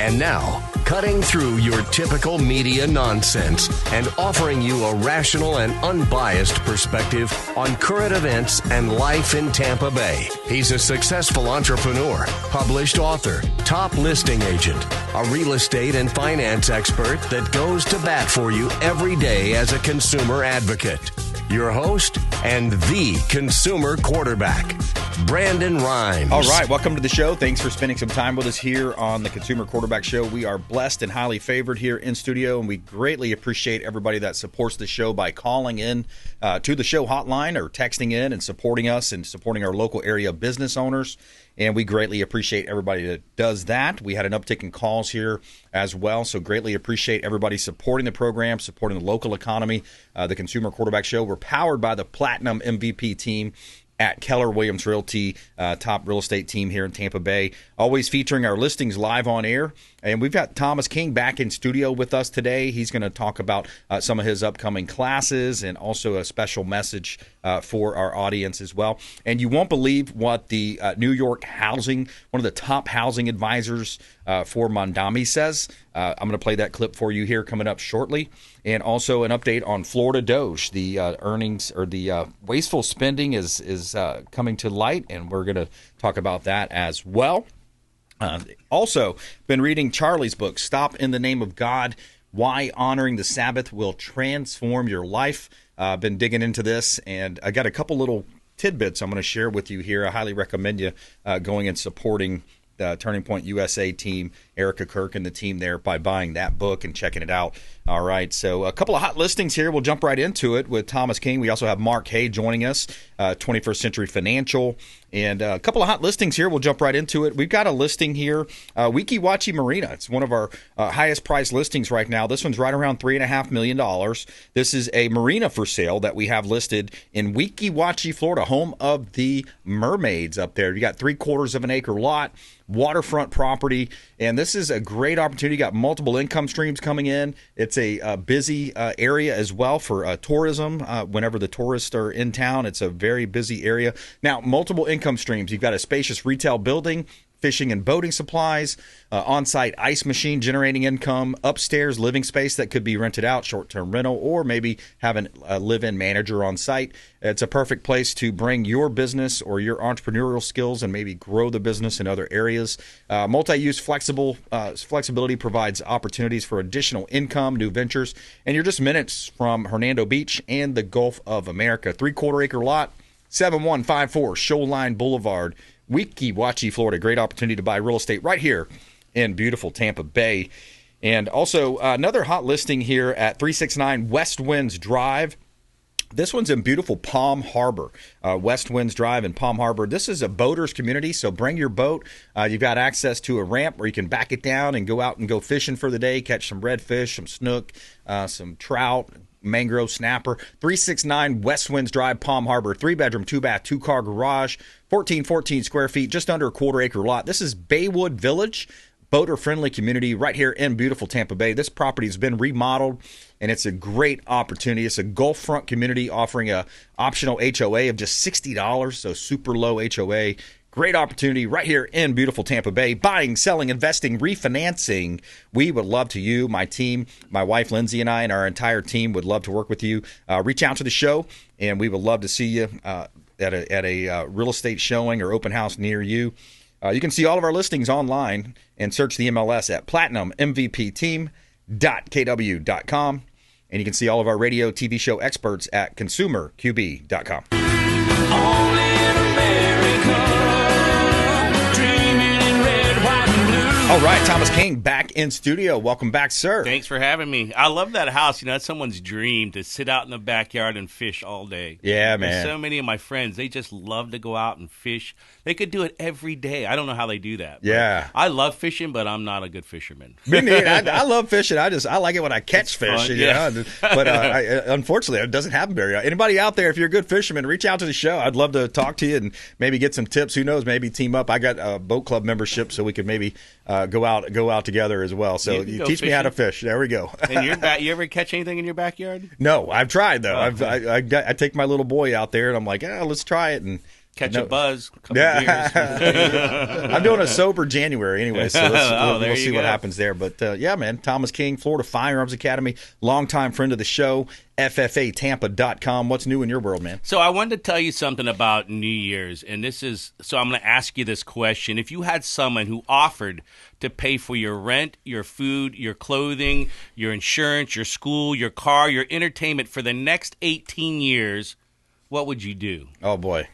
And now, cutting through your typical media nonsense and offering you a rational and unbiased perspective on current events and life in Tampa Bay. He's a successful entrepreneur, published author, top listing agent, a real estate and finance expert that goes to bat for you every day as a consumer advocate. Your host and the consumer quarterback, Brandon Rimes. All right, welcome to the show. Thanks for spending some time with us here on the Consumer Quarterback Show. We are blessed and highly favored here in studio, and we greatly appreciate everybody that supports the show by calling in to the show hotline or texting in and supporting us and supporting our local area business owners. And we greatly appreciate everybody that does that. We had an uptick in calls here as well, so greatly appreciate everybody supporting the program, supporting the local economy. The Consumer Quarterback Show, we're powered by the Platinum MVP team at Keller Williams Realty, top real estate team here in Tampa Bay, always featuring our listings live on air. And we've got Thomas King back in studio with us today. He's going to talk about some of his upcoming classes and also a special message for our audience as well. And you won't believe what the New York housing, one of the top housing advisors for Mondami says. I'm going to play that clip for you here coming up shortly. And also an update on Florida Doge. The earnings or the wasteful spending is coming to light, and we're going to talk about that as well. Also, been reading Charlie's book, Stop in the Name of God, Why Honoring the Sabbath Will Transform Your Life. Been digging into this, and I got a couple little tidbits I'm going to share with you here. I highly recommend you going and supporting the Turning Point USA team, Erica Kirk and the team there, by buying that book and checking it out. All right, so a couple of hot listings here. We'll jump right into it with Thomas King. We also have Mark Haye joining us, 21st Century Financial. And a couple of hot listings here. We'll jump right into it. We've got a listing here, Weeki Wachee Marina. It's one of our highest priced listings right now. This one's right around $3.5 million. This is a marina for sale that we have listed in Weeki Wachee, Florida, home of the mermaids up there. You got 3/4 of an acre lot, waterfront property, and this is a great opportunity. You got multiple income streams coming in. It's a busy area as well for tourism. Whenever the tourists are in town, it's a very busy area. Now, multiple income streams. You've got a spacious retail building, fishing and boating supplies, on-site ice machine generating income, upstairs living space that could be rented out, short-term rental, or maybe having a live-in manager on site. It's a perfect place to bring your business or your entrepreneurial skills and maybe grow the business in other areas. Multi-use flexibility provides opportunities for additional income, new ventures, and you're just minutes from Hernando Beach and the Gulf of America. 3/4 acre lot, 7154 Shoreline Boulevard, Weeki Wachee, Florida. Great opportunity to buy real estate right here in beautiful Tampa Bay. And also another hot listing here at 369 West Winds Drive. This one's in beautiful Palm Harbor, West Winds Drive in Palm Harbor. This is a boaters community, so bring your boat. You've got access to a ramp where you can back it down and go out and go fishing for the day, catch some redfish, some snook, some trout, mangrove, snapper. 369 West Winds Drive, Palm Harbor, 3-bedroom, 2-bath, 2-car garage, 14 square feet, just under a 1/4 acre lot. This is Baywood Village, boater-friendly community right here in beautiful Tampa Bay. This property has been remodeled, and it's a great opportunity. It's a Gulf front community offering a optional HOA of just $60, so super low HOA. Great opportunity right here in beautiful Tampa Bay. Buying, selling, investing, refinancing. We would love to you, my team, my wife Lindsay and I, and our entire team would love to work with you. Reach out to the show, and we would love to see you at a real estate showing or open house near you. You can see all of our listings online and search the MLS at platinummvpteam.kw.com. And you can see all of our radio, TV show experts at consumerqb.com. All right, Thomas King back in studio. Welcome back, sir. Thanks for having me. I love that house. You know, it's someone's dream to sit out in the backyard and fish all day. Yeah, man. And so many of my friends, they just love to go out and fish. They could do it every day. I don't know how they do that. Yeah. I love fishing, but I'm not a good fisherman. Me neither. I love fishing. I like it when I catch fish. You know? But unfortunately, it doesn't happen very often. Anybody out there, if you're a good fisherman, reach out to the show. I'd love to talk to you and maybe get some tips. Who knows? Maybe team up. I got a boat club membership, so we could maybe go out together as well. So you teach me how to fish. There we go. And you ever catch anything in your backyard? No, I've tried though. I take my little boy out there, and I'm like, let's try it, and catch a buzz. Couple Yeah. I'm doing a sober January anyway, so we'll see what happens there. But, yeah, man, Thomas King, Florida Firearms Academy, longtime friend of the show, FFATampa.com. What's new in your world, man? So I wanted to tell you something about New Year's, and so I'm going to ask you this question. If you had someone who offered to pay for your rent, your food, your clothing, your insurance, your school, your car, your entertainment for the next 18 years, what would you do? Oh, boy.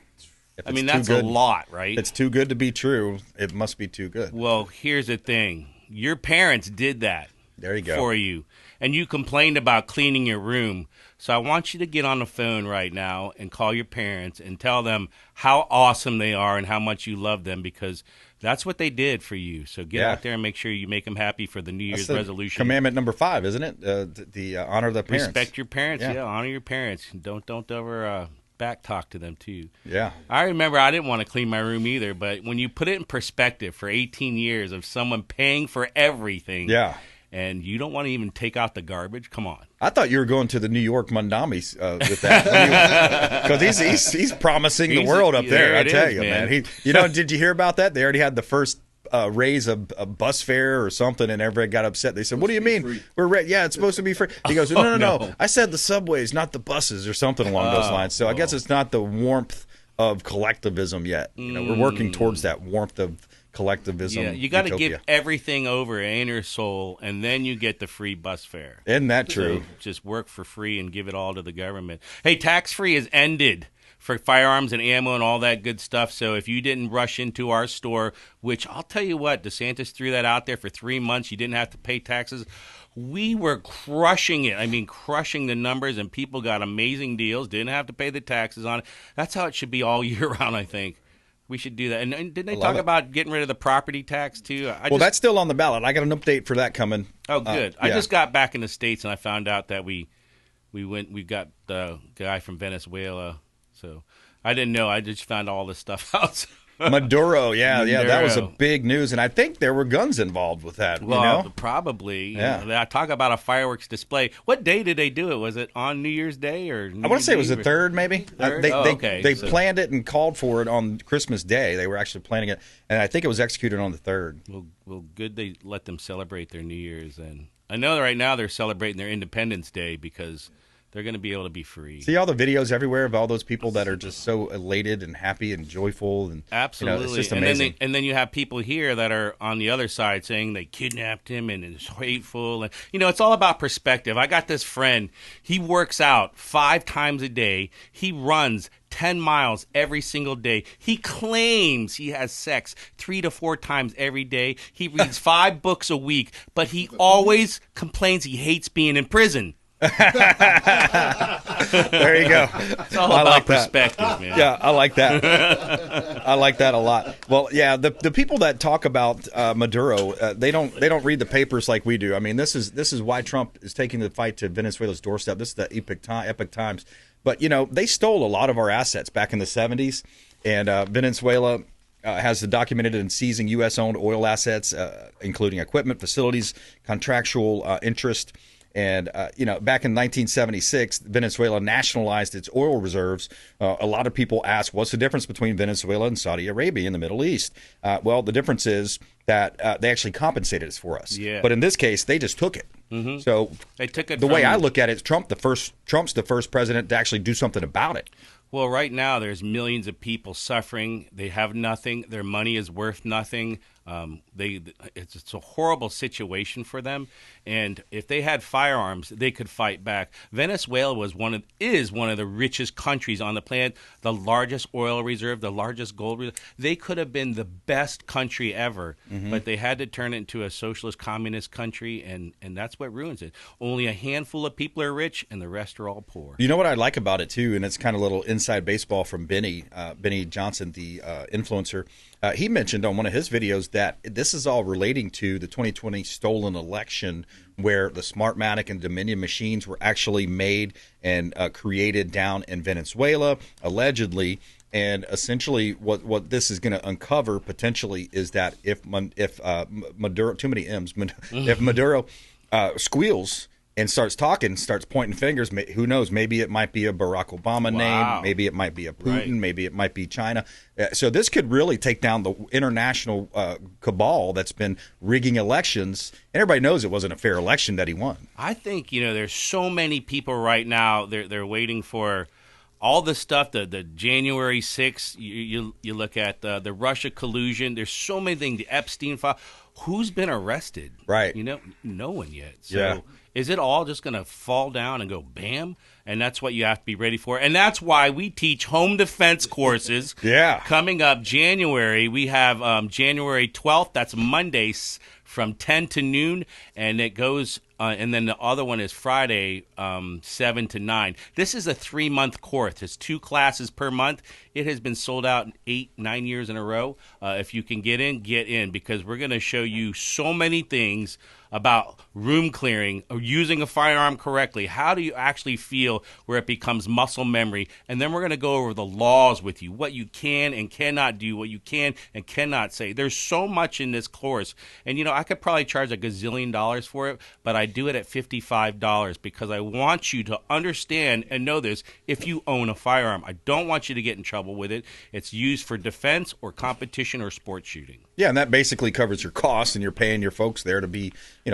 I mean, that's a lot, right? It's too good to be true. It must be too good. Well, here's the thing. Your parents did that. There you go. For you. And you complained about cleaning your room. So I want you to get on the phone right now and call your parents and tell them how awesome they are and how much you love them, because that's what they did for you. So get out there and make sure you make them happy for the New Year's resolution. Commandment number 5, isn't it? The honor the parents. Respect your parents. Yeah, honor your parents. Don't ever back talk to them too. Yeah. I remember I didn't want to clean my room either, but when you put it in perspective for 18 years of someone paying for everything. Yeah. And you don't want to even take out the garbage? Come on. I thought you were going to the New York Mandamis with that. Because he's promising the world up there, I tell you, man. Did you hear about that? They already had the first raise a bus fare or something, and everybody got upset. They said, "What do you mean? Yeah, it's supposed to be free." He goes, No. I said the subways, not the buses," or something along those lines. So I guess it's not the warmth of collectivism yet. We're working towards that warmth of collectivism. Yeah, you got to give everything over in your soul, and then you get the free bus fare. Isn't that true? So just work for free and give it all to the government. Hey, tax-free is ended for firearms and ammo and all that good stuff. So if you didn't rush into our store, which I'll tell you what, DeSantis threw that out there for 3 months. You didn't have to pay taxes. We were crushing it. I mean, crushing the numbers, and people got amazing deals, didn't have to pay the taxes on it. That's how it should be all year round, I think. We should do that. And didn't they talk about getting rid of the property tax, too? That's still on the ballot. I got an update for that coming. Oh, good. I just got back in the States, and I found out that we got the guy from Venezuela. So I didn't know. I just found all this stuff out. Maduro, yeah, that was a big news, and I think there were guns involved with that. Well, probably. Yeah. I talk about a fireworks display. What day did they do it? Was it on New Year's Day or? I want to say it was the 3rd, maybe. Third? They planned it and called for it on Christmas Day. They were actually planning it, and I think it was executed on the 3rd. Well, good. They let them celebrate their New Year's, and I know that right now they're celebrating their Independence Day because they're going to be able to be free. See all the videos everywhere of all those people that are just so elated and happy and joyful, and absolutely, it's just amazing. And then you have people here that are on the other side saying they kidnapped him and it's hateful. And it's all about perspective. I got this friend. He works out 5 times a day. He runs 10 miles every single day. He claims he has sex 3 to 4 times every day. He reads 5 books a week, but he always complains he hates being in prison. There you go. It's all about perspective, man. Yeah, I like that. I like that a lot. Well, yeah, the people that talk about Maduro, they don't read the papers like we do. I mean, this is why Trump is taking the fight to Venezuela's doorstep. This is the Epic Times. But they stole a lot of our assets back in the 70s, and Venezuela has documented in seizing U.S.-owned oil assets, including equipment, facilities, contractual interest. And, back in 1976, Venezuela nationalized its oil reserves. A lot of people ask, what's the difference between Venezuela and Saudi Arabia in the Middle East? Well, the difference is that they actually compensated us for us. Yeah. But in this case, they just took it. Mm-hmm. So they took it. The way I look at it, Trump's the first president to actually do something about it. Well, right now there's millions of people suffering. They have nothing. Their money is worth nothing. It's a horrible situation for them. And if they had firearms, they could fight back. Venezuela is one of the richest countries on the planet, the largest oil reserve, the largest gold reserve. They could have been the best country ever, but they had to turn it into a socialist communist country, and that's what ruins it. Only a handful of people are rich, and the rest are all poor. You know what I like about it, too, and it's kind of a little inside baseball from Benny Johnson, the influencer. He mentioned on one of his videos that this is all relating to the 2020 stolen election, where the Smartmatic and Dominion machines were actually made and created down in Venezuela, allegedly. And essentially what this is going to uncover potentially is that if Maduro, too many M's, if Maduro squeals and starts talking, starts pointing fingers. Who knows? Maybe it might be a Barack Obama name. Maybe it might be a Putin. Right. Maybe it might be China. So this could really take down the international cabal that's been rigging elections. And everybody knows it wasn't a fair election that he won. I think, there's so many people right now, they're waiting for all the stuff, the January 6th, you look at the Russia collusion. There's so many things, the Epstein file. Who's been arrested? Right. No one yet. So is it all just going to fall down and go bam? And that's what you have to be ready for. And that's why we teach home defense courses. Coming up January, we have January 12th. That's Monday from 10 to noon. And it goes, and then the other one is Friday, 7 to 9. This is a 3-month course. It's 2 classes per month. It has been sold out 8-9 years in a row. If you can get in, because we're going to show you so many things about room clearing, or using a firearm correctly. How do you actually feel where it becomes muscle memory? And then we're going to go over the laws with you, what you can and cannot do, what you can and cannot say. There's so much in this course. And, I could probably charge $1 gazillion for it, but I do it at $55 because I want you to understand and know this if you own a firearm. I don't want you to get in trouble with it. It's used for defense or competition or sports shooting. Yeah, and that basically covers your costs, and you're paying your folks there to be,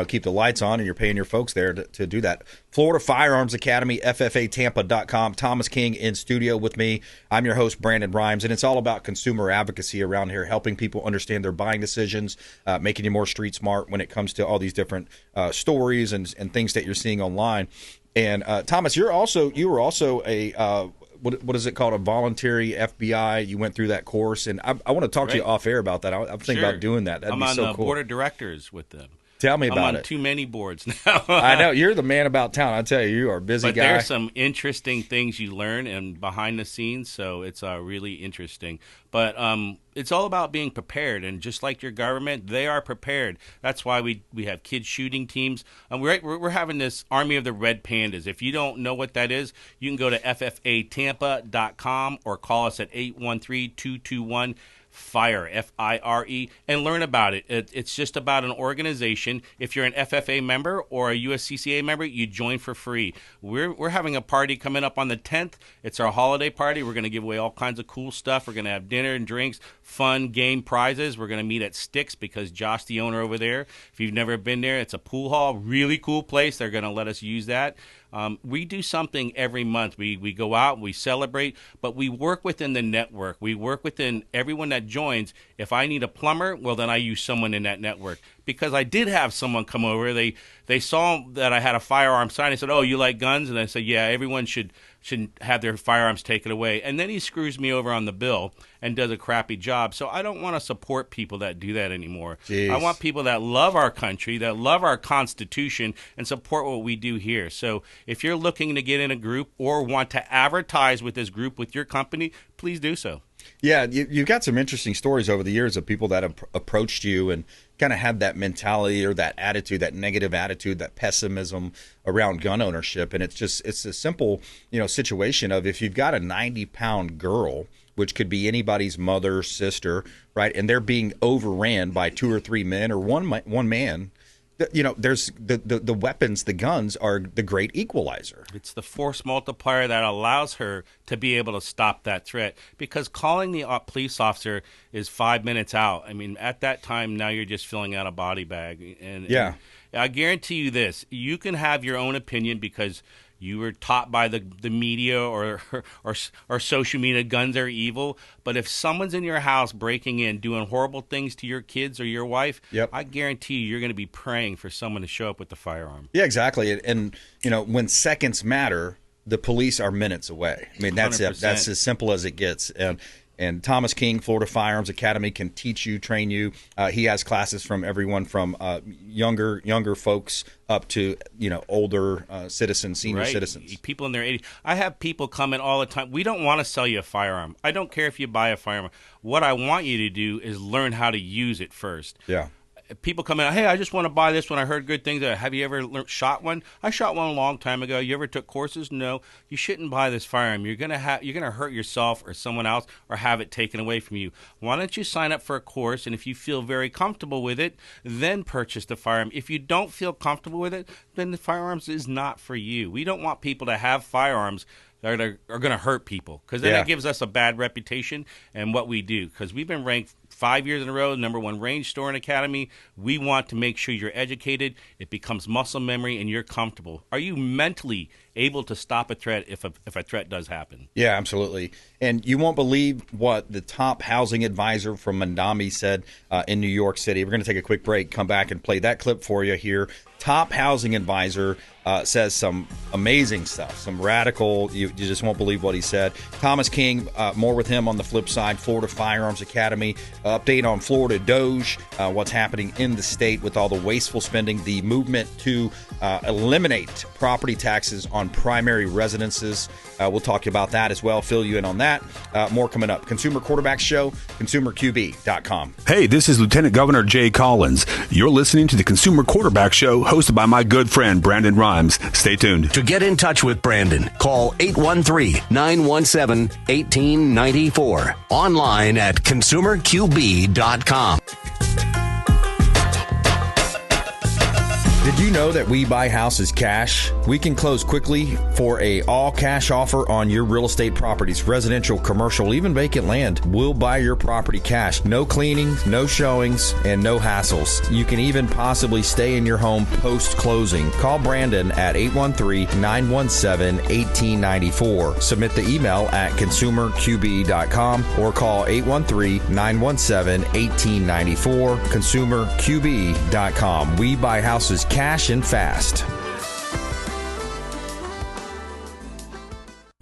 keep the lights on, and you're paying your folks there to do that. Florida Firearms Academy, FFATampa.com. Thomas King in studio with me. I'm your host, Brandon Rimes, and it's all about consumer advocacy around here, helping people understand their buying decisions, making you more street smart when it comes to all these different stories and things that you're seeing online. And Thomas, you were also a what is it called? A voluntary FBI. You went through that course, and I want to talk to you off air about that. I'm thinking about doing that. That'd be so cool. I'm on the board of directors with them. Tell me about it. I'm on too many boards now. I know. You're the man about town. I tell you, you are a busy guy. But there's some interesting things you learn and behind the scenes, so it's really interesting. But it's all about being prepared, and just like your government, they are prepared. That's why we have kids shooting teams. And we're having this Army of the Red Pandas. If you don't know what that is, you can go to FFATampa.com or call us at 813-221 FIRE, FIRE, and learn about it. It's just about an organization. If you're an FFA member or a USCCA member, you join for free. We're having a party coming up on the 10th. It's our holiday party. We're going to give away all kinds of cool stuff. We're going to have dinner and drinks, fun game prizes. We're going to meet at Sticks because Josh, the owner over there, if you've never been there, it's a pool hall, really cool place. They're going to let us use that. We do something every month. We go out, we celebrate, but we work within the network. We work within everyone that joins. If I need a plumber, well, then I use someone in that network. Because I did have someone come over. They saw that I had a firearm sign. They said, "Oh, you like guns?" And I said, "Yeah, everyone should have their firearms taken away." And then he screws me over on the bill and does a crappy job. So I don't want to support people that do that anymore. Jeez. I want people that love our country, that love our Constitution, and support what we do here. So if you're looking to get in a group or want to advertise with this group with your company, please do so. Yeah, you've got some interesting stories over the years of people that have approached you and kind of had that mentality or that attitude, that negative attitude, that pessimism around gun ownership. And it's a simple, situation of if you've got a 90-pound girl, which could be anybody's mother, sister, right, and they're being overran by 2 or 3 men or one man, there's the weapons, the guns are the great equalizer. It's the force multiplier that allows her to be able to stop that threat, because calling the police officer is 5 minutes out. I mean, at that time, now you're just filling out a body bag. And I guarantee you this, you can have your own opinion because you were taught by the media or social media guns are evil. But if someone's in your house breaking in, doing horrible things to your kids or your wife, I guarantee you're going to be praying for someone to show up with the firearm. Yeah, exactly. And when seconds matter, the police are minutes away. I mean, that's 100%. That's as simple as it gets. And Thomas King, Florida Firearms Academy, can teach you, train you. He has classes from everyone from younger folks up to older citizens, senior citizens. People in their 80s. I have people come in all the time. We don't want to sell you a firearm. I don't care if you buy a firearm. What I want you to do is learn how to use it first. Yeah. people come in, hey, I just want to buy this one. I heard good things. Have you ever shot one? I shot one a long time ago. You ever took courses? No. You shouldn't buy this firearm. You're gonna hurt yourself or someone else or have it taken away from you. Why don't you sign up for a course, and if you feel very comfortable with it, then purchase the firearm. If you don't feel comfortable with it, then the firearms is not for you. We don't want people to have firearms that are going to hurt people, because then that gives us a bad reputation and what we do. Because we've been ranked 5 years in a row, #1 range store and academy. We want to make sure you're educated, it becomes muscle memory, and you're comfortable. Are you mentally able to stop a threat if a threat does happen? Yeah, absolutely. And you won't believe what the top housing advisor from Mandami said in New York City. We're going to take a quick break, come back and play that clip for you here. Top housing advisor says some amazing stuff, some radical, you just won't believe what he said. Thomas King, more with him on the flip side, Florida Firearms Academy. Update on Florida Doge, what's happening in the state with all the wasteful spending, the movement to eliminate property taxes on primary residences. We'll talk about that as well, fill you in on that. More coming up. Consumer Quarterback Show, consumerqb.com. Hey, this is Lieutenant Governor Jay Collins. You're listening to the Consumer Quarterback Show, hosted by my good friend Brandon Rimes. Stay tuned. To get in touch with Brandon, call 813-917-1894. Online at consumerqb.com. Did you know that we buy houses cash? We can close quickly for a all-cash offer on your real estate properties, residential, commercial, even vacant land. We'll buy your property cash. No cleaning, no showings, and no hassles. You can even possibly stay in your home post-closing. Call Brandon at 813-917-1894. Submit the email at consumerqb.com or call 813-917-1894. consumerqb.com. We buy houses cash and fast.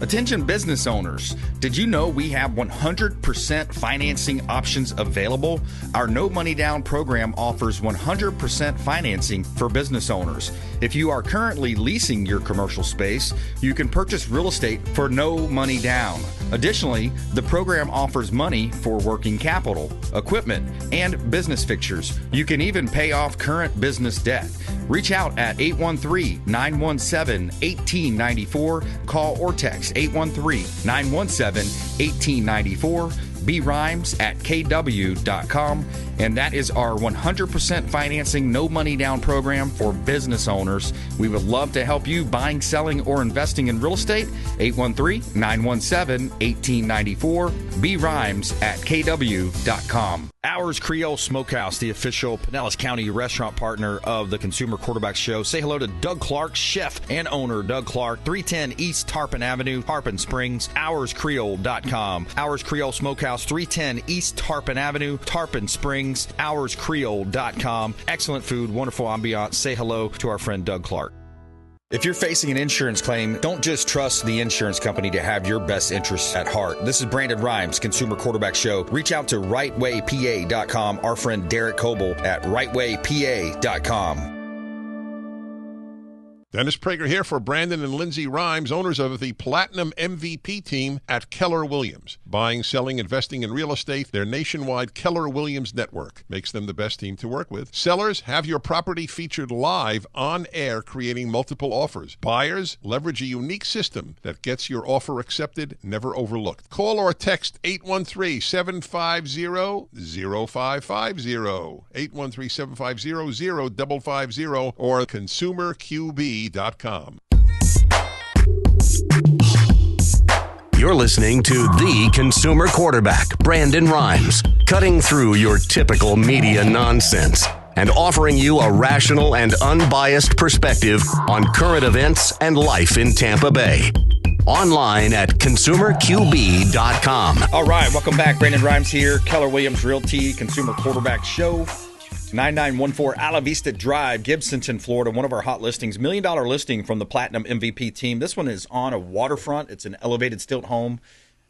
Attention business owners, did you know we have 100% financing options available? Our no money down program offers 100% financing for business owners. If you are currently leasing your commercial space, you can purchase real estate for no money down. Additionally, the program offers money for working capital, equipment, and business fixtures. You can even pay off current business debt. Reach out at 813-917-1894. Call or text 813-917-1894. Rimes at kw.com. And that is our 100% financing, no money down program for business owners. We would love to help you buying, selling, or investing in real estate. 813-917-1894. Rimes at kw.com. Ours Creole Smokehouse, the official Pinellas County restaurant partner of the Consumer Quarterback Show. Say hello to Doug Clark, chef and owner Doug Clark, 310 East Tarpon Avenue, Tarpon Springs, ourscreole.com. Ours Creole Smokehouse, 310 East Tarpon Avenue, Tarpon Springs, ourscreole.com. Excellent food, wonderful ambiance. Say hello to our friend Doug Clark. If you're facing an insurance claim, don't just trust the insurance company to have your best interests at heart. This is Brandon Rimes, Consumer Quarterback Show. Reach out to rightwaypa.com, our friend Derek Coble at rightwaypa.com. Dennis Prager here for Brandon and Lindsay Rimes, owners of the Platinum MVP team at Keller Williams. Buying, selling, investing in real estate, their nationwide Keller Williams network makes them the best team to work with. Sellers, have your property featured live on air, creating multiple offers. Buyers, leverage a unique system that gets your offer accepted, never overlooked. Call or text 813-750-0550, 813-750-0550, or consumerqb.com. You're listening to the Consumer Quarterback, Brandon Rimes, cutting through your typical media nonsense and offering you a rational and unbiased perspective on current events and life in Tampa Bay. Online at consumerqb.com. All right, welcome back. Brandon Rimes here, Keller Williams Realty, Consumer Quarterback Show. 9914 Ala Vista Drive, Gibsonton, Florida. One of our hot listings, $1 million listing from the Platinum MVP team. This one is on a waterfront. It's an elevated stilt home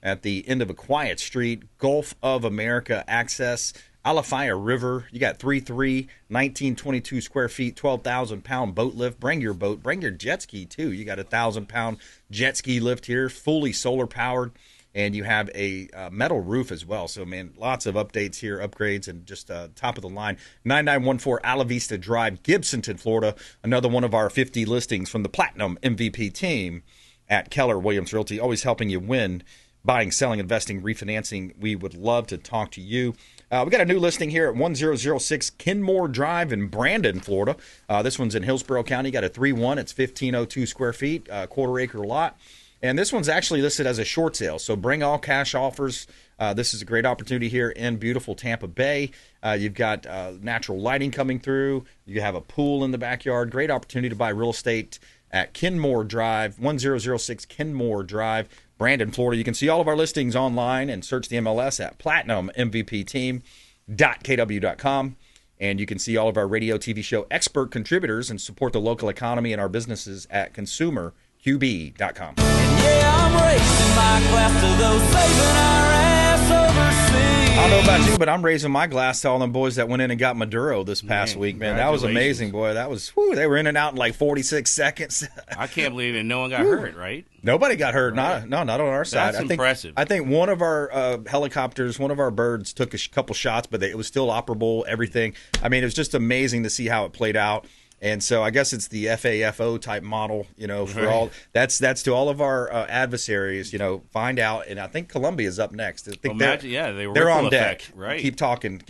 at the end of a quiet street. Gulf of America access, Alafaya River. You got 3.3, 1922 square feet, 12,000-pound boat lift. Bring your boat. Bring your jet ski, too. You got a 1,000-pound jet ski lift here, fully solar powered. and you have a metal roof as well. So, man, lots of updates here, upgrades, and just top of the line. 9914 Ala Vista Drive, Gibsonton, Florida. Another one of our 50 listings from the Platinum MVP team at Keller Williams Realty, always helping you win. Buying, selling, investing, refinancing. We would love to talk to you. We got a new listing here at 1006 Kenmore Drive in Brandon, Florida. This one's in Hillsborough County. Got a 3-1. It's 1,502 square feet, quarter-acre lot. And this one's actually listed as a short sale, so bring all cash offers. This is a great opportunity here in beautiful Tampa Bay. You've got natural lighting coming through. You have a pool in the backyard. Great opportunity to buy real estate at Kenmore Drive, 1006 Kenmore Drive, Brandon, Florida. You can see all of our listings online and search the MLS at platinummvpteam.kw.com. And you can see all of our radio, TV show expert contributors and support the local economy and our businesses at consumerqb.com. Yeah, I'm raising my glass to those saving our ass overseas. I don't know about you, but I'm raising my glass to all them boys that went in and got Maduro this past week, man. That was amazing, boy. That was, they were in and out in like 46 seconds. I can't believe it. No one got hurt, right? Nobody got hurt. Right. Not on our side. That's impressive. I think one of our helicopters, one of our birds took a couple shots, but it was still operable, everything. I mean, it was just amazing to see how it played out. And so I guess it's the FAFO type model, for all. That's to all of our adversaries, find out. And I think Colombia's up next. I think they're on deck. Right. Keep talking.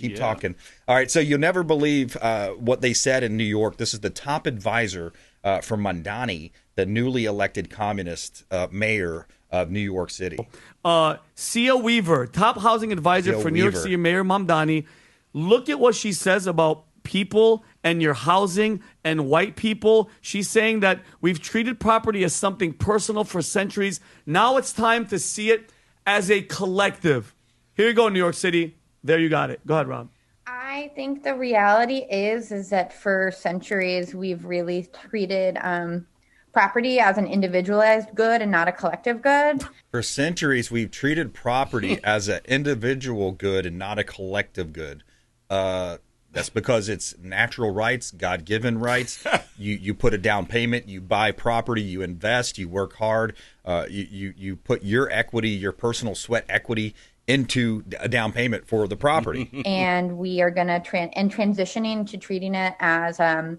All right. So you'll never believe what they said in New York. This is the top advisor for Mamdani, the newly elected communist mayor of New York City. Sia Weaver, top housing advisor for New York City Mayor Mamdani. Look at what she says about people and your housing and white people. She's saying that we've treated property as something personal for centuries. Now it's time to see it as a collective. Here you go, New York City. There you got it. Go ahead, Rob. I think the reality is that for centuries we've really treated property as an individualized good and not a collective good. For centuries we've treated property as an individual good and not a collective good. That's because it's natural rights, God-given rights. You put a down payment, you buy property, you invest, you work hard, you put your equity, your personal sweat equity into a down payment for the property. And we are going to transitioning to treating it as a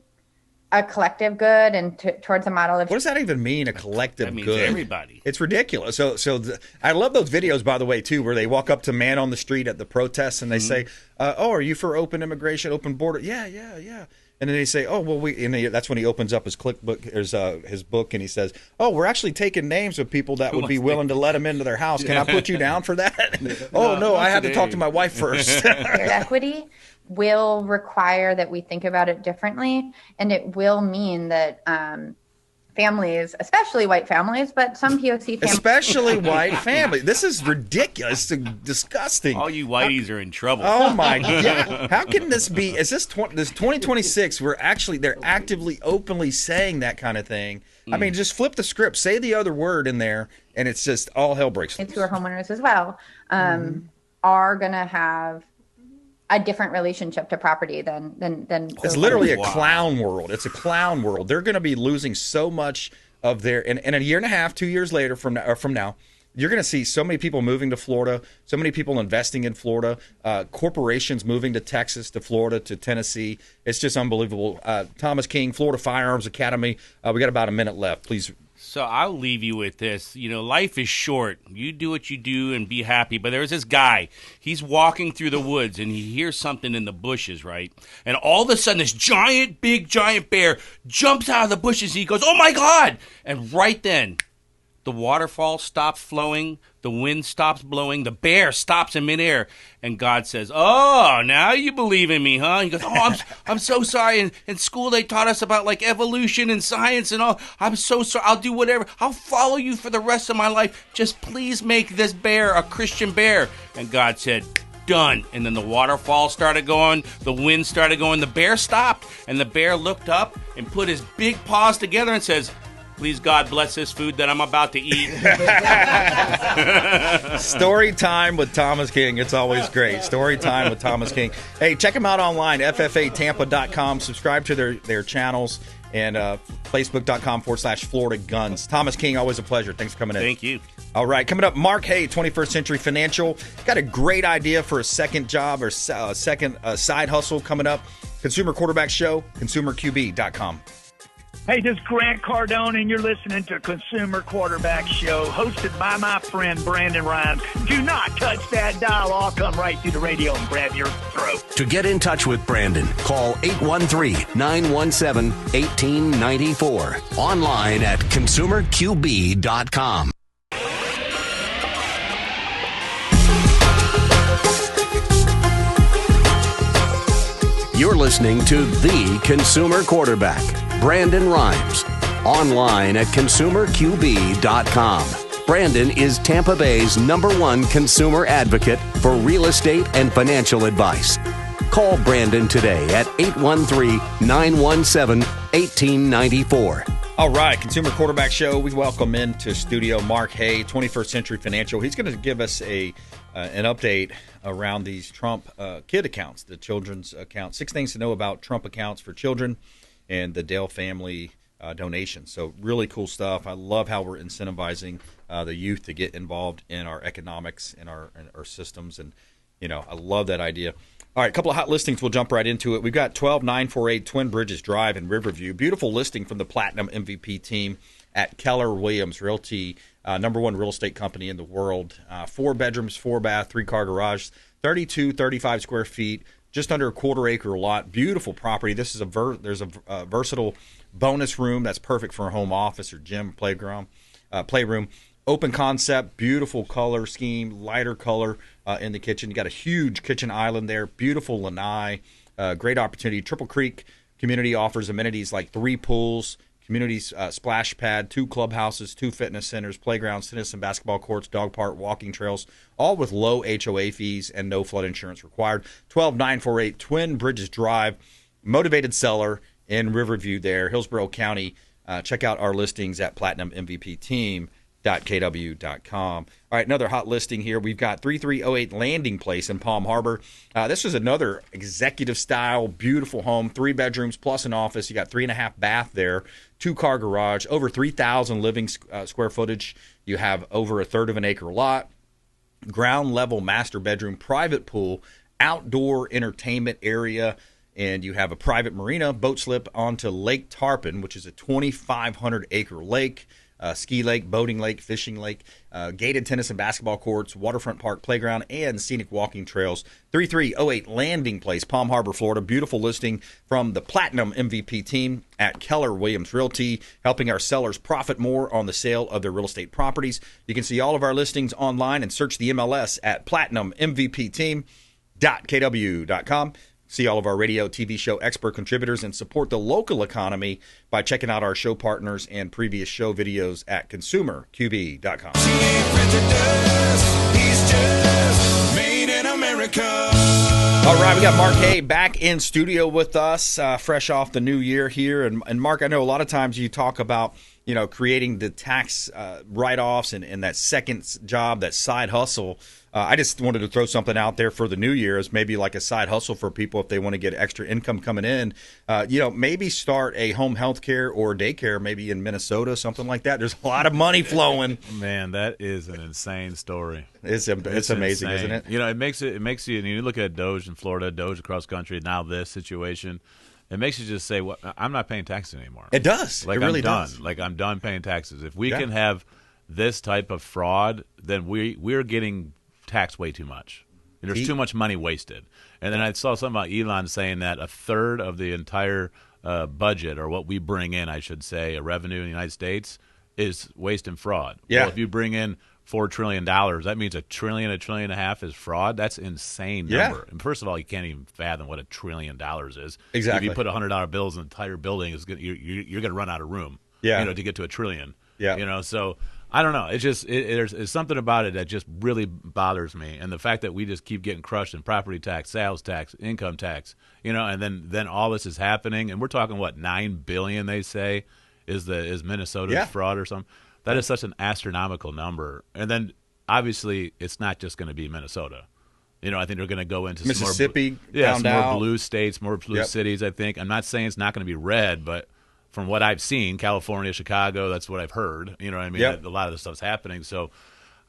collective good and towards a model of. What does that even mean? A collective that means good? Everybody. It's ridiculous. I love those videos, by the way, too, where they walk up to man on the street at the protests and they say, "Oh, are you for open immigration, open border?" Yeah. And then they say, "Oh, well, that's when he opens up his clickbook, his book, and he says, "Oh, we're actually taking names of people that would be willing to let him into their house. Can I put you down for that?" "Oh, no, I had to talk to my wife first." Equity will require that we think about it differently, and it will mean that families, especially white families, but some POC families. Especially white families. This is ridiculous. It's disgusting. All you whiteys are in trouble. Oh, my God. How can this be? Is this 2026? They're actively, openly saying that kind of thing. I mean, just flip the script. Say the other word in there, and it's just all hell breaks loose. Who are homeowners as well are going to have a different relationship to property than it's literally a clown world. It's a clown world. They're going to be losing so much of their in a year and a half, 2 years later from now, you're going to see so many people moving to Florida, so many people investing in Florida, corporations moving to Texas, to Florida, to Tennessee. It's just unbelievable. Thomas King, Florida Firearms Academy. We got about a minute left. Please. So I'll leave you with this. Life is short. You do what you do and be happy. But there's this guy. He's walking through the woods, and he hears something in the bushes, right? And all of a sudden, this giant bear jumps out of the bushes. He goes, "Oh, my God!" And right then, the waterfall stops flowing. The wind stops blowing. The bear stops in midair. And God says, "Oh, now you believe in me, huh?" He goes, "Oh, I'm so sorry. In school, they taught us about evolution and science and all. I'm so sorry. I'll do whatever. I'll follow you for the rest of my life. Just please make this bear a Christian bear." And God said, "Done." And then the waterfall started going. The wind started going. The bear stopped. And the bear looked up and put his big paws together and says, "Please, God, bless this food that I'm about to eat." Story time with Thomas King. It's always great. Story time with Thomas King. Hey, check them out online, ffatampa.com. Subscribe to their channels. and Facebook.com/Florida Guns. Thomas King, always a pleasure. Thanks for coming in. Thank you. All right, coming up, Mark Haye, 21st Century Financial. Got a great idea for a second job or second side hustle coming up. Consumer Quarterback Show, consumerqb.com. Hey, this is Grant Cardone, and you're listening to Consumer Quarterback Show, hosted by my friend Brandon Rimes. Do not touch that dial. I'll come right through the radio and grab your throat. To get in touch with Brandon, call 813-917-1894. Online at consumerqb.com. You're listening to The Consumer Quarterback, Brandon Rimes. Online at consumerqb.com. Brandon is Tampa Bay's #1 consumer advocate for real estate and financial advice. Call Brandon today at 813-917-1894. All right, Consumer Quarterback Show. We welcome into studio Mark Haye, 21st Century Financial. He's going to give us an update around these Trump kid accounts, the children's accounts. 6 things to know about Trump accounts for children and the Dale family donations. So really cool stuff. I love how we're incentivizing the youth to get involved in our economics and our systems. And, I love that idea. All right, a couple of hot listings. We'll jump right into it. We've got 12948 Twin Bridges Drive in Riverview. Beautiful listing from the Platinum MVP team at Keller Williams Realty, #1 real estate company in the world. 4 bedrooms, 4 bath, 3-car garage, 35 square feet, just under a quarter-acre lot. Beautiful property. This is there's a versatile bonus room that's perfect for a home office or gym, playroom. Open concept, beautiful color scheme, lighter color in the kitchen. You got a huge kitchen island there, beautiful lanai, great opportunity. Triple Creek community offers amenities like 3 pools, community splash pad, 2 clubhouses, 2 fitness centers, playgrounds, tennis and basketball courts, dog park, walking trails, all with low HOA fees and no flood insurance required. 12948 Twin Bridges Drive, motivated seller in Riverview there, Hillsborough County. Check out our listings at platinummvpteam.kw.com. All right, another hot listing here. We've got 3308 Landing Place in Palm Harbor. This is another executive-style, beautiful home, 3 bedrooms plus an office. You got 3.5 bath there, 2-car garage, over 3,000 living square footage. You have over a third of an acre lot, ground-level master bedroom, private pool, outdoor entertainment area, and you have a private marina, boat slip onto Lake Tarpon, which is a 2,500-acre lake. Ski lake, boating lake, fishing lake, gated tennis and basketball courts, waterfront park, playground, and scenic walking trails. 3308 Landing Place, Palm Harbor, Florida. Beautiful listing from the Platinum MVP team at Keller Williams Realty, helping our sellers profit more on the sale of their real estate properties. You can see all of our listings online and search the MLS at platinummvpteam.kw.com. See all of our radio, TV show expert contributors, and support the local economy by checking out our show partners and previous show videos at consumerqb.com. He's just made in America. All right, we got Mark Haye back in studio with us, fresh off the new year here. And Mark, I know a lot of times you talk about, creating the tax write-offs and that second job, that side hustle. I just wanted to throw something out there for the new year as maybe like a side hustle for people if they want to get extra income coming in. Maybe start a home health care or daycare maybe in Minnesota, something like that. There's a lot of money flowing. Man, that is an insane story. It's amazing, insane. Isn't it? It makes you, and you look at Doge in Florida, Doge across country, now this situation. It makes you just say, "Well, I'm not paying taxes anymore." It does. Like, it really I'm done. does. Like, I'm done paying taxes. If we can have this type of fraud, then we're getting taxed way too much. There's too much money wasted. And then I saw something about Elon saying that a third of the entire budget, or what we bring in, I should say, a revenue in the United States, is waste and fraud. Yeah. Well, if you bring in $4 trillion, that means $1 trillion, $1.5 trillion is fraud. That's an insane number. Yeah. And first of all, you can't even fathom what $1 trillion is. Exactly. If you put $100 bills in the entire building, you're going to run out of room. Yeah. To get to $1 trillion. Yeah. So I don't know. It's just there's something about it that just really bothers me, and the fact that we just keep getting crushed in property tax, sales tax, income tax, and then all this is happening, and we're talking $9 billion they say is Minnesota's fraud or something. That is such an astronomical number, and then obviously it's not just going to be Minnesota. I think they're going to go into Mississippi, some more blue states, more blue cities. I think I'm not saying it's not going to be red, but from what I've seen, California, Chicago, that's what I've heard. You know what I mean? Yep. A lot of the stuff's happening. So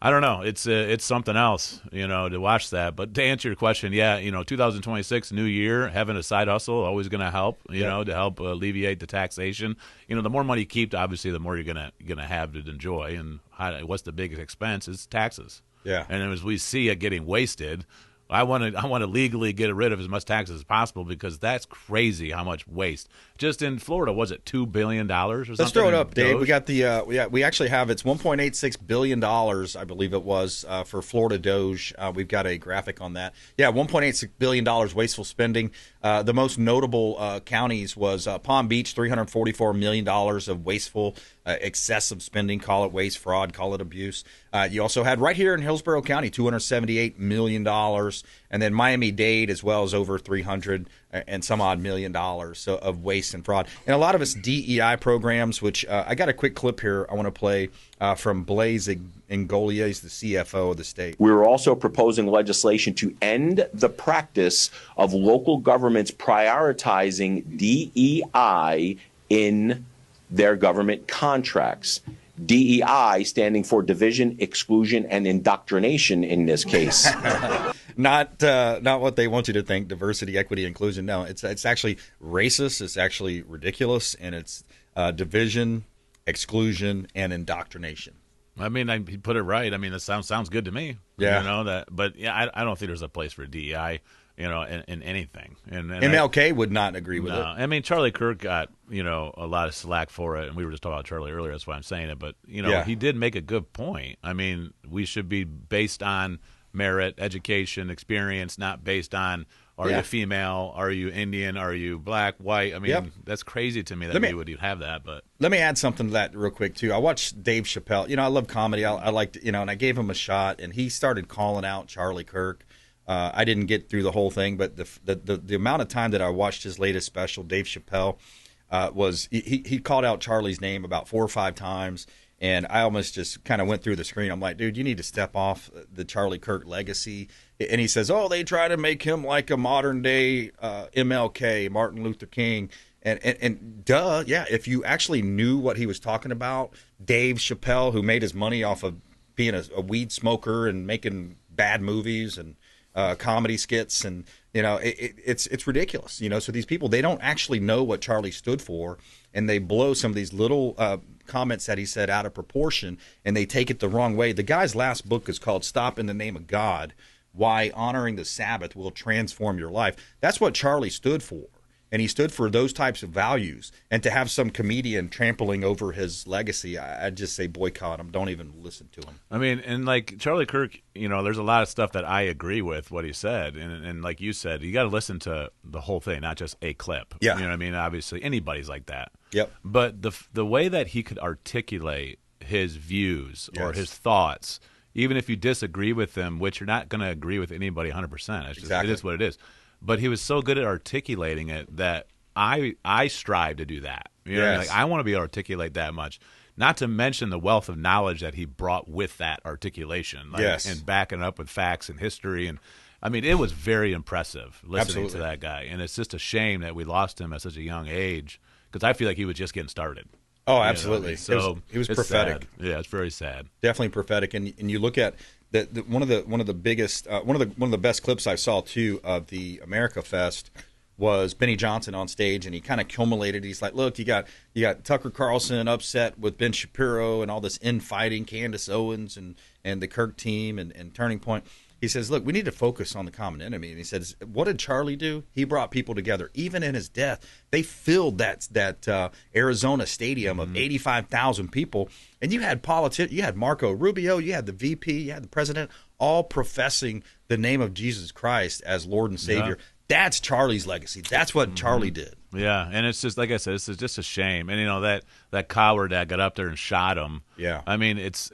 I don't know. It's something else, to watch that. But to answer your question, 2026, new year, having a side hustle, always going to help, to help alleviate the taxation. The more money you keep, obviously, the more you're gonna have to enjoy. And what's the biggest expense is taxes. Yeah. And as we see it getting wasted, I want to legally get rid of as much taxes as possible because that's crazy how much waste. Just in Florida, was it $2 billion or something? Let's throw it up, Dave. We got we actually have it's $1.86 billion, I believe it was, for Florida Doge. We've got a graphic on that. Yeah, $1.86 billion wasteful spending. The most notable counties was Palm Beach, $344 million of wasteful, excessive spending. Call it waste, fraud, call it abuse. You also had right here in Hillsborough County, $278 million. And then Miami-Dade as well as over $300 and some odd million dollars of waste and fraud. And a lot of it's DEI programs, which I got a quick clip here I want to play from Blaise Ngolia. He's the CFO of the state. We're also proposing legislation to end the practice of local governments prioritizing DEI in their government contracts. DEI standing for division, exclusion, and indoctrination in this case. Not what they want you to think, diversity, equity, inclusion. No, it's actually racist, it's actually ridiculous, and it's division, exclusion, and indoctrination. I mean, he put it right. I mean, it sounds good to me. Yeah. But I don't think there's a place for DEI, in anything. And MLK would not agree with it. I mean, Charlie Kirk got, a lot of slack for it, and we were just talking about Charlie earlier, that's why I'm saying it. But, he did make a good point. I mean, we should be based on merit, education, experience, not based on are you female, are you Indian, are you black, white. I mean, that's crazy to me that we would have that. But let me add something to that real quick, too. I watched Dave Chappelle. I love comedy. I liked, and I gave him a shot, and he started calling out Charlie Kirk. I didn't get through the whole thing, but the amount of time that I watched his latest special, Dave Chappelle, was he called out Charlie's name about 4 or 5 times, and I almost just kind of went through the screen. I'm like, dude, you need to step off the Charlie Kirk legacy. And he says, they try to make him like a modern-day MLK, Martin Luther King. And duh, yeah, if you actually knew what he was talking about, Dave Chappelle, who made his money off of being a weed smoker and making bad movies and comedy skits, and it's ridiculous. So these people, they don't actually know what Charlie stood for, and they blow some of these little comments that he said out of proportion, and they take it the wrong way. The guy's last book is called Stop in the Name of God: Why Honoring the Sabbath Will Transform Your Life. That's what Charlie stood for. And he stood for those types of values. And to have some comedian trampling over his legacy, I'd just say boycott him. Don't even listen to him. I mean, and like Charlie Kirk, there's a lot of stuff that I agree with what he said. And like you said, you got to listen to the whole thing, not just a clip. Yeah. You know what I mean? Obviously, anybody's like that. Yep. But the way that he could articulate his views or his thoughts, even if you disagree with them, which you're not going to agree with anybody 100%. It is what it is. But he was so good at articulating it that I strive to do that. You know what I mean? Like, I want to be able to articulate that much. Not to mention the wealth of knowledge that he brought with that articulation. And backing it up with facts and history. And I mean, it was very impressive listening to that guy. And it's just a shame that we lost him at such a young age, because I feel like he was just getting started. Oh, absolutely. So it was prophetic. Sad. Yeah, it's very sad. Definitely prophetic. And you look at one of the biggest one of the best clips I saw too of the America Fest was Benny Johnson on stage, and he kind of culminated. He's like, "Look, you got Tucker Carlson upset with Ben Shapiro and all this infighting, Candace Owens and the Kirk team and Turning Point." He says, "Look, we need to focus on the common enemy." And he says, "What did Charlie do? He brought people together. Even in his death, they filled that Arizona stadium of 85,000 people. And you had politicians, you had Marco Rubio, you had the VP, you had the president, all professing the name of Jesus Christ as Lord and Savior." Yeah. That's Charlie's legacy. That's what Charlie did. Yeah, and it's just like I said, it's just a shame. And that coward that got up there and shot him. Yeah, I mean, it's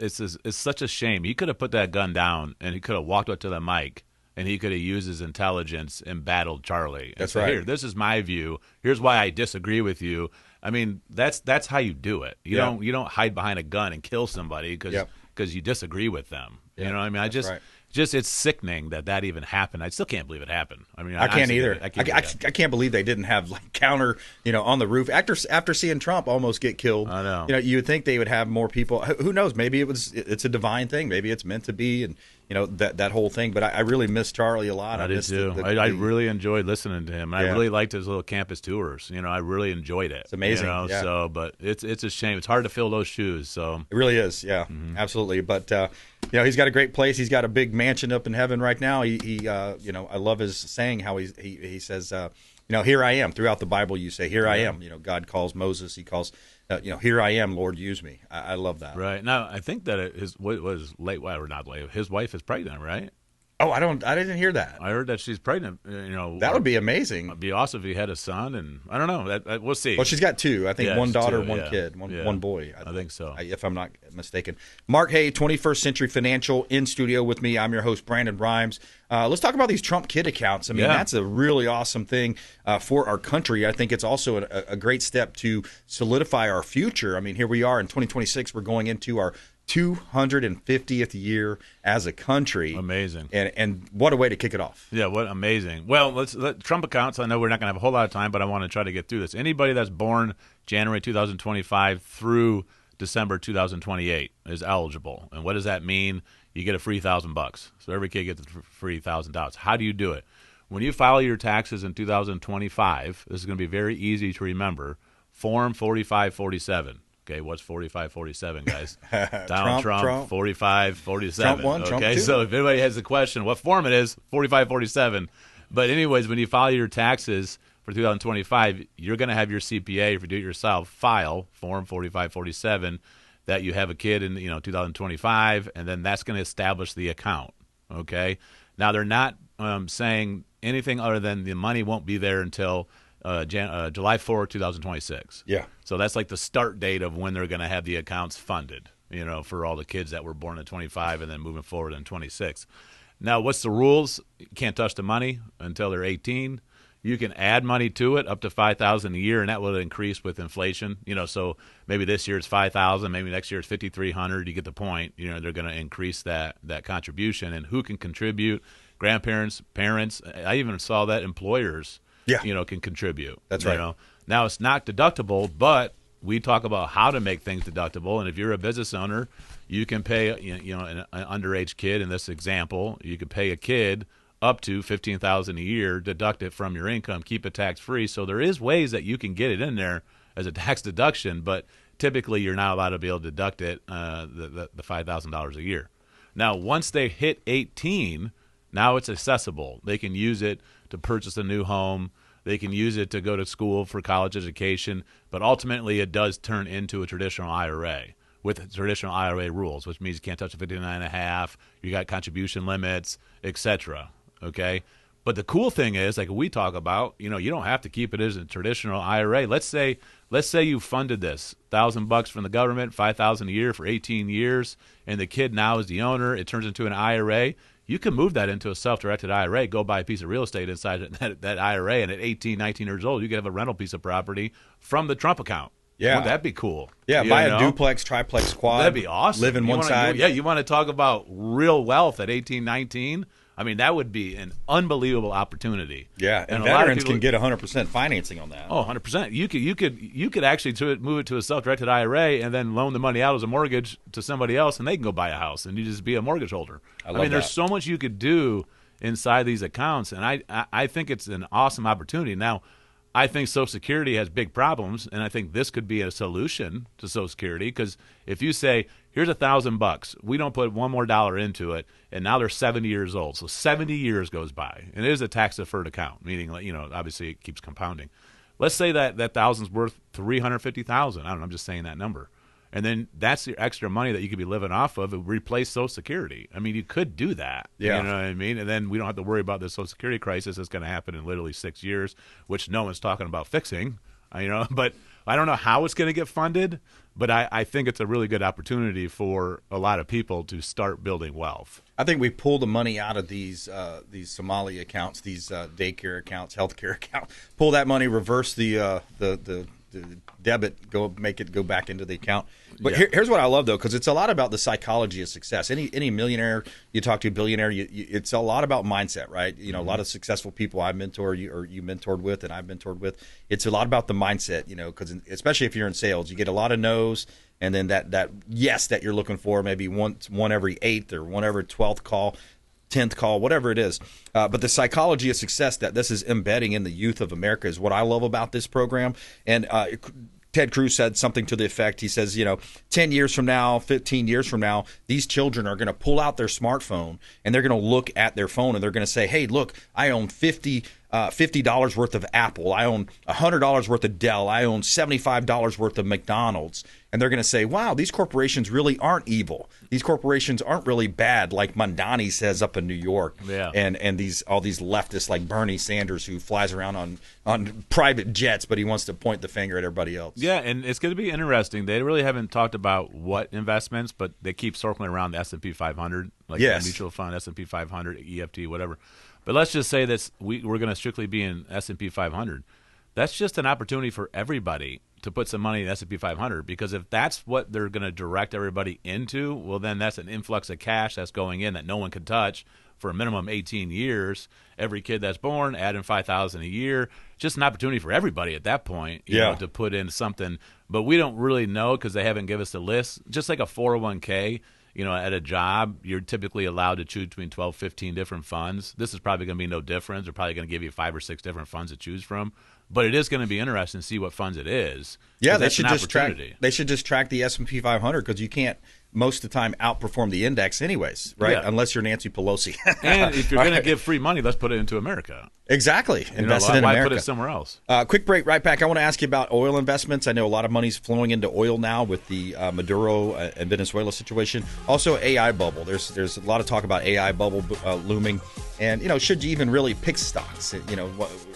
such a shame. He could have put that gun down, and he could have walked up to the mic, and he could have used his intelligence and battled Charlie. That's right. right. Here, this is my view. Here's why I disagree with you. I mean, that's how you do it. You don't hide behind a gun and kill somebody because you disagree with them. Yeah. You know what I mean? just it's sickening that even happened. I still can't believe it happened. I mean, I can't either. I can't believe they didn't have like counter, on the roof after seeing Trump almost get killed. I know. You would think they would have more people. Who knows? Maybe it's a divine thing. Maybe it's meant to be, and that whole thing. But I really miss Charlie a lot. I did too. I really enjoyed listening to him. I really liked his little campus tours. I really enjoyed it. It's amazing. So, but it's a shame. It's hard to fill those shoes. So it really is. Yeah, absolutely. But he's got a great place. He's got a big mansion up in heaven right now. He I love his saying how he says, here I am. Throughout the Bible, you say, here I am. God calls Moses. He calls, here I am, Lord, use me. I love that. Right. Now, I think that his wife is pregnant, right? Oh, I didn't hear that. I heard that she's pregnant. That would be amazing. It'd be awesome if he had a son, and I don't know. We'll see. Well, she's got two. I think one daughter, one kid, one boy. I think so. If I'm not mistaken. Mark Haye, 21st Century Financial, in studio with me. I'm your host, Brandon Rimes. Let's talk about these Trump kid accounts. I mean, that's a really awesome thing for our country. I think it's also a great step to solidify our future. I mean, here we are in 2026. We're going into our 250th year as a country. Amazing. And what a way to kick it off. Yeah, what amazing. Well, Trump accounts, I know we're not going to have a whole lot of time, but I want to try to get through this. Anybody that's born January 2025 through December 2028 is eligible. And what does that mean? You get a free $1,000. So every kid gets a free $1,000. How do you do it? When you file your taxes in 2025, this is going to be very easy to remember, Form 4547. Okay, what's 4547, guys? Donald Trump 4547. Trump 1, Trump 2. So if anybody has a question, what form it is, 4547. But anyways, when you file your taxes for 2025, you're going to have your CPA, if you do it yourself, file Form 4547 that you have a kid in 2025, and then that's going to establish the account. Okay? Now, they're not saying anything other than the money won't be there until July 4, 2026. Yeah. So that's like the start date of when they're going to have the accounts funded, for all the kids that were born in 25 and then moving forward in 26. Now, what's the rules? You can't touch the money until they're 18. You can add money to it up to $5,000 a year, and that will increase with inflation. So maybe this year it's $5,000, maybe next year it's $5,300. You get the point. They're going to increase that contribution, and who can contribute? Grandparents, parents. I even saw that employers can contribute. That's right. Now, it's not deductible, but we talk about how to make things deductible. And if you're a business owner, you can pay, an underage kid, in this example, you could pay a kid up to $15,000 a year, deduct it from your income, keep it tax-free. So there is ways that you can get it in there as a tax deduction, but typically you're not allowed to be able to deduct it, the $5,000 a year. Now, once they hit 18, now it's accessible. They can use it to purchase a new home. They can use it to go to school for college education, but ultimately it does turn into a traditional IRA with traditional IRA rules, which means you can't touch the 59.5, you got contribution limits, etc. Okay? But the cool thing is, like we talk about, you don't have to keep it as a traditional IRA. Let's say you funded this $1,000 from the government, $5,000 a year for 18 years, and the kid now is the owner. It turns into an IRA. You can move that into a self-directed IRA, go buy a piece of real estate inside that IRA, and at 18, 19 years old, you can have a rental piece of property from the Trump account. Yeah. Wouldn't that be cool? Yeah, buy a duplex, triplex, quad. That'd be awesome. Live in one side. You want to talk about real wealth at 18, 19? I mean, that would be an unbelievable opportunity. Yeah, and veterans can get 100% financing on that. Oh, 100%. You could actually move it to a self-directed IRA and then loan the money out as a mortgage to somebody else, and they can go buy a house, and you just be a mortgage holder. I mean, there's so much you could do inside these accounts, and I think it's an awesome opportunity. Now, I think Social Security has big problems, and I think this could be a solution to Social Security, because if you say, here's $1,000, we don't put one more dollar into it, and now they're 70 years old, so 70 years goes by, and it is a tax-deferred account, meaning, obviously it keeps compounding. Let's say that $1,000's worth $350,000. I don't know, I'm just saying that number. And then that's your extra money that you could be living off of and replace Social Security. I mean, you could do that. Yeah. You know what I mean? And then we don't have to worry about the Social Security crisis that's going to happen in literally 6 years, which no one's talking about fixing. But I don't know how it's going to get funded, but I think it's a really good opportunity for a lot of people to start building wealth. I think we pull the money out of these Somali accounts, these daycare accounts, healthcare accounts. Pull that money, reverse the debit, make it go back into the account. But here's what I love, though, because it's a lot about the psychology of success. Any millionaire you talk to, billionaire, it's a lot about mindset, right? A lot of successful people I mentor you mentored with and I've mentored with. It's a lot about the mindset, because especially if you're in sales, you get a lot of no's, and then that yes that you're looking for, maybe one every 8th or one every 12th call, 10th call, whatever it is. But the psychology of success that this is embedding in the youth of America is what I love about this program. And Ted Cruz said something to the effect, he says, 10 years from now, 15 years from now, these children are going to pull out their smartphone and they're going to look at their phone and they're going to say, hey, look, I own $50 worth of Apple. I own $100 worth of Dell. I own $75 worth of McDonald's. And they're going to say, wow, these corporations really aren't evil. These corporations aren't really bad, like Mondani says up in New York. Yeah. And all these leftists like Bernie Sanders, who flies around on private jets, but he wants to point the finger at everybody else. Yeah, and it's going to be interesting. They really haven't talked about what investments, but they keep circling around the S&P 500, like the mutual fund, S&P 500, EFT, whatever. But let's just say that we're going to strictly be in S&P 500. That's just an opportunity for everybody to put some money in S&P 500, because if that's what they're going to direct everybody into, well, then that's an influx of cash that's going in that no one can touch for a minimum 18 years. Every kid that's born, add in $5,000 a year. Just an opportunity for everybody at that point, you know, to put in something. But we don't really know because they haven't given us the list. Just like a 401k, at a job, you're typically allowed to choose between 12, 15 different funds. This is probably going to be no different. They're probably going to give you 5 or 6 different funds to choose from. But it is going to be interesting to see what funds it is. Yeah, they should just track the S&P 500, because you can't most of the time outperform the index anyways, right? Yeah. Unless you're Nancy Pelosi. And if you're going to give free money, let's put it into America. Exactly. Invest it in America. Why put it somewhere else? Quick break, right back. I want to ask you about oil investments. I know a lot of money's flowing into oil now with the Maduro and Venezuela situation. Also, AI bubble. There's a lot of talk about AI bubble looming. And, should you even really pick stocks?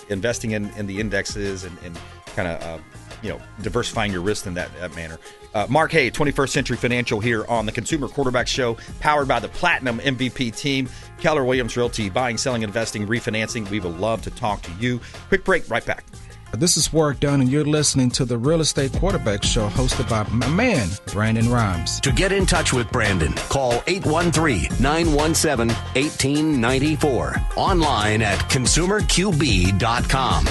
Investing in the indexes and kind of, diversifying your risk in that manner. Mark Haye, 21st Century Financial, here on the Consumer Quarterback Show, powered by the Platinum MVP team, Keller Williams Realty, buying, selling, investing, refinancing. We would love to talk to you. Quick break, right back. This is Warwick Dunn, and you're listening to the Real Estate Quarterback Show, hosted by my man, Brandon Rimes. To get in touch with Brandon, call 813-917-1894. Online at consumerqb.com.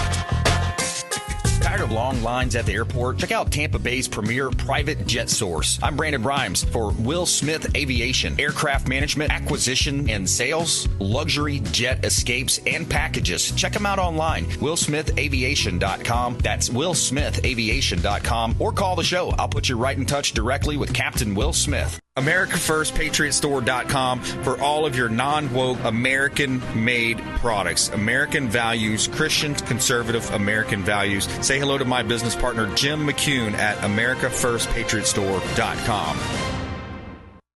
Tired of long lines at the airport? Check out Tampa Bay's premier private jet source. I'm Brandon Rimes for Will Smith Aviation. Aircraft management, acquisition, and sales, luxury jet escapes, and packages. Check them out online. WillSmithAviation.com. That's WillSmithAviation.com. Or call the show. I'll put you right in touch directly with Captain Will Smith. AmericaFirstPatriotStore.com for all of your non-woke American-made products. American values, Christian, conservative American values. Say hello to my business partner, Jim McCune, at AmericaFirstPatriotStore.com.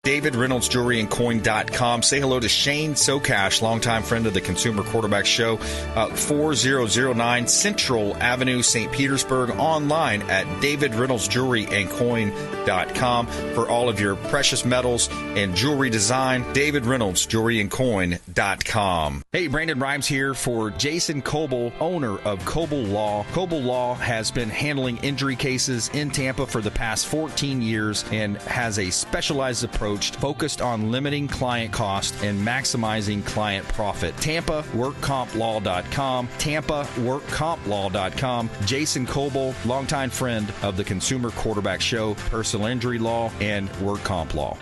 David Reynolds Jewelry and Coin.com. Say hello to Shane Socash, longtime friend of the Consumer Quarterback Show, 4009 Central Avenue, St. Petersburg. Online at David Reynolds Jewelry and Coin.com for all of your precious metals and jewelry design. David Reynolds Jewelry and Coin.com. Hey, Brandon Rimes here for Jason Coble, owner of Coble Law. Coble Law has been handling injury cases in Tampa for the past 14 years and has a specialized approach focused on limiting client cost and maximizing client profit. TampaWorkCompLaw.com. TampaWorkCompLaw.com. Jason Coble, longtime friend of the Consumer Quarterback Show, personal injury law, and work comp law.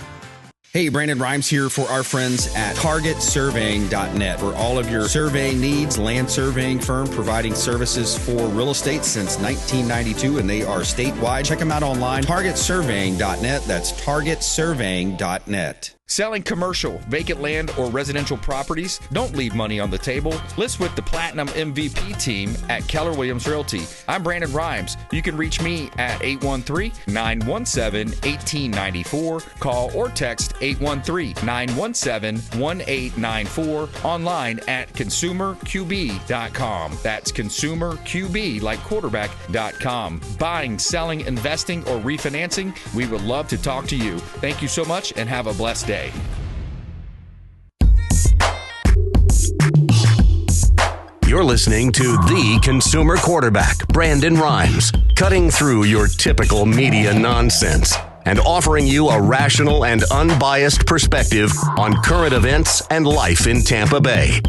Hey, Brandon Rimes here for our friends at TargetSurveying.net. For all of your surveying needs, land surveying firm providing services for real estate since 1992, and they are statewide. Check them out online, TargetSurveying.net. That's TargetSurveying.net. Selling commercial, vacant land, or residential properties? Don't leave money on the table. List with the Platinum MVP team at Keller Williams Realty. I'm Brandon Rimes. You can reach me at 813-917-1894. Call or text 813-917-1894. Online at consumerqb.com. That's consumerqb, like quarterback.com. Buying, selling, investing, or refinancing? We would love to talk to you. Thank you so much and have a blessed day. You're listening to the consumer quarterback, Brandon Rimes, cutting through your typical media nonsense and offering you a rational and unbiased perspective on current events and life in Tampa Bay.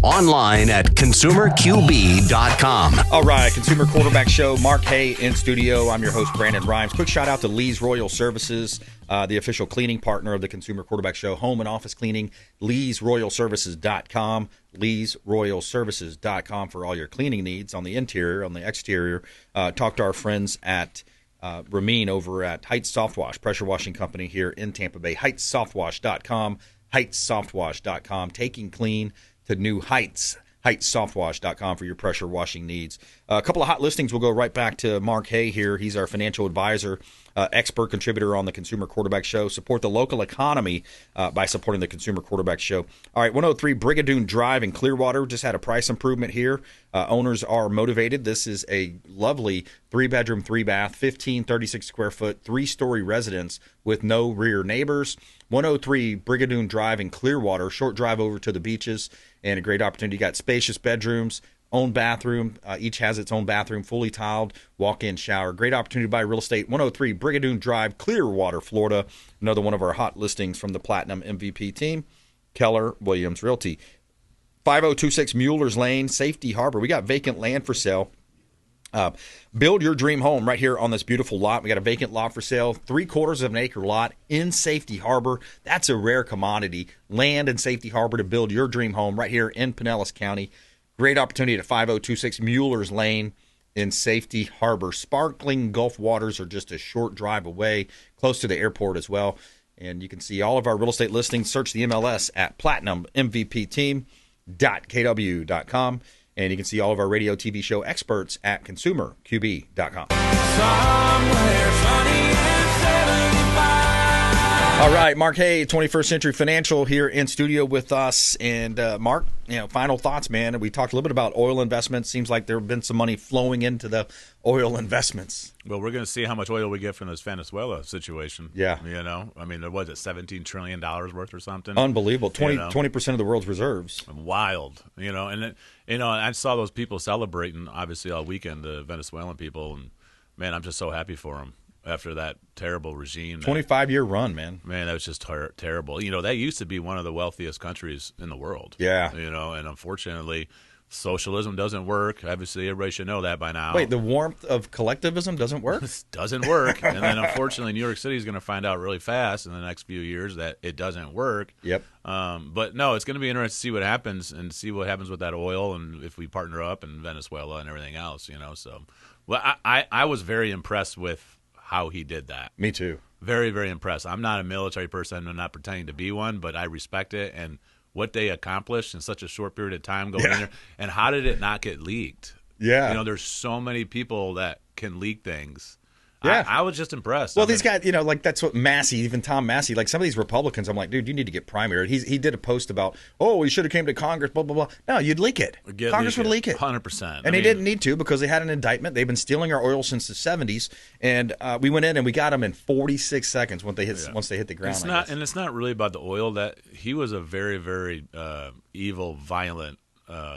Online at consumerqb.com. All right, Consumer Quarterback Show. Mark Haye in studio. I'm your host, Brandon Rimes. Quick shout out to Lee's Royal Services, the official cleaning partner of the Consumer Quarterback Show. Home and office cleaning, leesroyalservices.com. leesroyalservices.com for all your cleaning needs on the interior, on the exterior. Talk to our friends at Ramin over at Heights Softwash, pressure washing company here in Tampa Bay. HeightsSoftwash.com. HeightsSoftwash.com. Taking clean to new heights. HeightsSoftwash.com for your pressure washing needs. A couple of hot listings. We'll go right back to Mark Haye here. He's our financial advisor, expert contributor on the Consumer Quarterback Show. Support the local economy by supporting the Consumer Quarterback Show. All right, 103 Brigadoon Drive in Clearwater. Just had a price improvement here. Owners are motivated. This is a lovely 3-bedroom, 3-bath, 36 square foot, 3-story residence with no rear neighbors. 103 Brigadoon Drive in Clearwater. Short drive over to the beaches and a great opportunity. You got spacious bedrooms, own bathroom. Each has its own bathroom, fully tiled, walk-in shower. Great opportunity to buy real estate. 103 Brigadoon Drive, Clearwater, Florida. Another one of our hot listings from the Platinum MVP team, Keller Williams Realty. 5026 Mueller's Lane, Safety Harbor. We got vacant land for sale. Build your dream home right here on this beautiful lot. We got a vacant lot for sale, 3/4 of an acre lot in Safety Harbor. That's a rare commodity. Land in Safety Harbor to build your dream home right here in Pinellas County. Great opportunity at 5026 Mueller's Lane in Safety Harbor. Sparkling Gulf waters are just a short drive away, close to the airport as well. And you can see all of our real estate listings. Search the MLS at platinummvpteam.kw.com. And you can see all of our radio TV show experts at consumerqb.com. All right, Mark Haye, 21st Century Financial here in studio with us. And Mark, final thoughts, man. We talked a little bit about oil investments. Seems like there have been some money flowing into the oil investments. Well, we're going to see how much oil we get from this Venezuela situation. Yeah. I mean, there was $17 trillion worth or something. Unbelievable. 20% of the world's reserves. Wild. And I saw those people celebrating, obviously, all weekend, the Venezuelan people. And, man, I'm just so happy for them after that terrible regime. 25-year run, man. Man, that was just terrible. That used to be one of the wealthiest countries in the world. Yeah. And unfortunately, socialism doesn't work. Obviously, everybody should know that by now. Wait, the warmth of collectivism doesn't work? Doesn't work. And then, unfortunately, New York City is going to find out really fast in the next few years that it doesn't work. Yep. But, no, it's going to be interesting to see what happens and see what happens with that oil and if we partner up in Venezuela and everything else, So, well, I was very impressed with how he did that. Me too. Very, very impressed. I'm not a military person. I'm not pretending to be one, but I respect it. And what they accomplished in such a short period of time going in there. And how did it not get leaked? Yeah. There's so many people that can leak things. Yeah. I was just impressed. Well, these guys, that's what Massey, even Tom Massey, like some of these Republicans, I'm like, dude, you need to get primary. He did a post about, he should have came to Congress, blah, blah, blah. No, you'd leak it. Congress would leak it. 100%. And they didn't need to because they had an indictment. They've been stealing our oil since the 70s. And we went in and we got them in 46 seconds once they hit the ground. It's not really about the oil. That he was a very, very evil, violent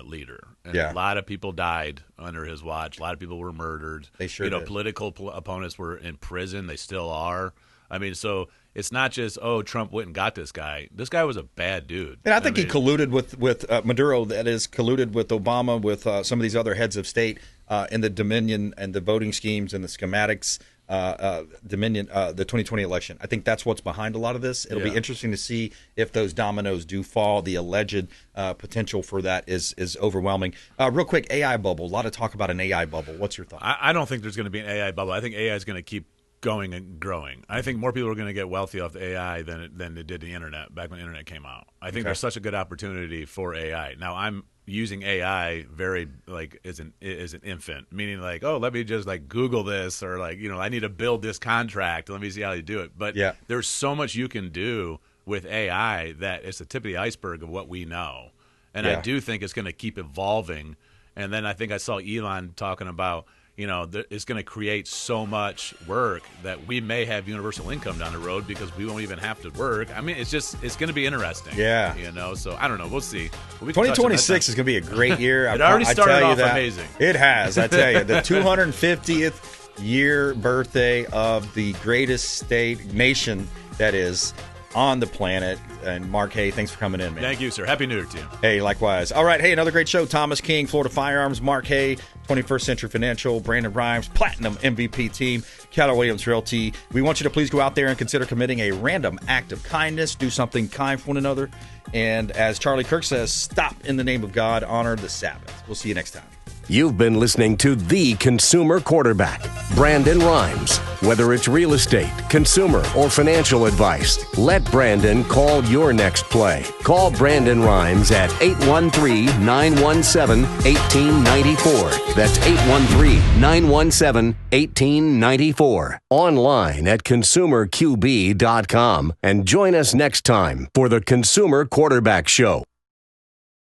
leader. And a lot of people died under his watch. A lot of people were murdered. They sure did. Political opponents were in prison. They still are. I mean, so it's not just, Trump went and got this guy. This guy was a bad dude. And I think he colluded with Maduro, that is, colluded with Obama, with some of these other heads of state in the Dominion and the voting schemes and the schematics. Dominion, the 2020 election. I think that's what's behind a lot of this. It'll be interesting to see if those dominoes do fall. The alleged potential for that is overwhelming. Real quick, AI bubble. A lot of talk about an AI bubble. What's your thought? I don't think there's going to be an AI bubble. I think AI is going to keep going and growing. I think more people are going to get wealthy off the AI than they did the internet back when the internet came out. I think there's such a good opportunity for AI. Now, I'm using AI very as an infant, meaning let me just Google this or I need to build this contract. Let me see how you do it. But there's so much you can do with AI that it's the tip of the iceberg of what we know. And I do think it's going to keep evolving. And then I think I saw Elon talking about, it's going to create so much work that we may have universal income down the road because we won't even have to work. I mean, it's going to be interesting. Yeah. So I don't know. We'll see. 2026 is going to be a great year. It already started off amazing. It has, I tell you. The 250th year birthday of the greatest nation that is on the planet. And Mark Haye, thanks for coming in, man. Thank you, sir. Happy New Year to you. Hey, likewise. All right, hey, another great show. Thomas King, Florida Firearms, Mark Haye, 21st Century Financial, Brandon Rimes, Platinum MVP team, Keller Williams Realty. We want you to please go out there and consider committing a random act of kindness. Do something kind for one another. And as Charlie Kirk says, stop in the name of God, honor the Sabbath. We'll see you next time. You've been listening to The Consumer Quarterback, Brandon Rimes. Whether it's real estate, consumer, or financial advice, let Brandon call your next play. Call Brandon Rimes at 813-917-1894. That's 813-917-1894. Online at consumerqb.com. And join us next time for The Consumer Quarterback Show.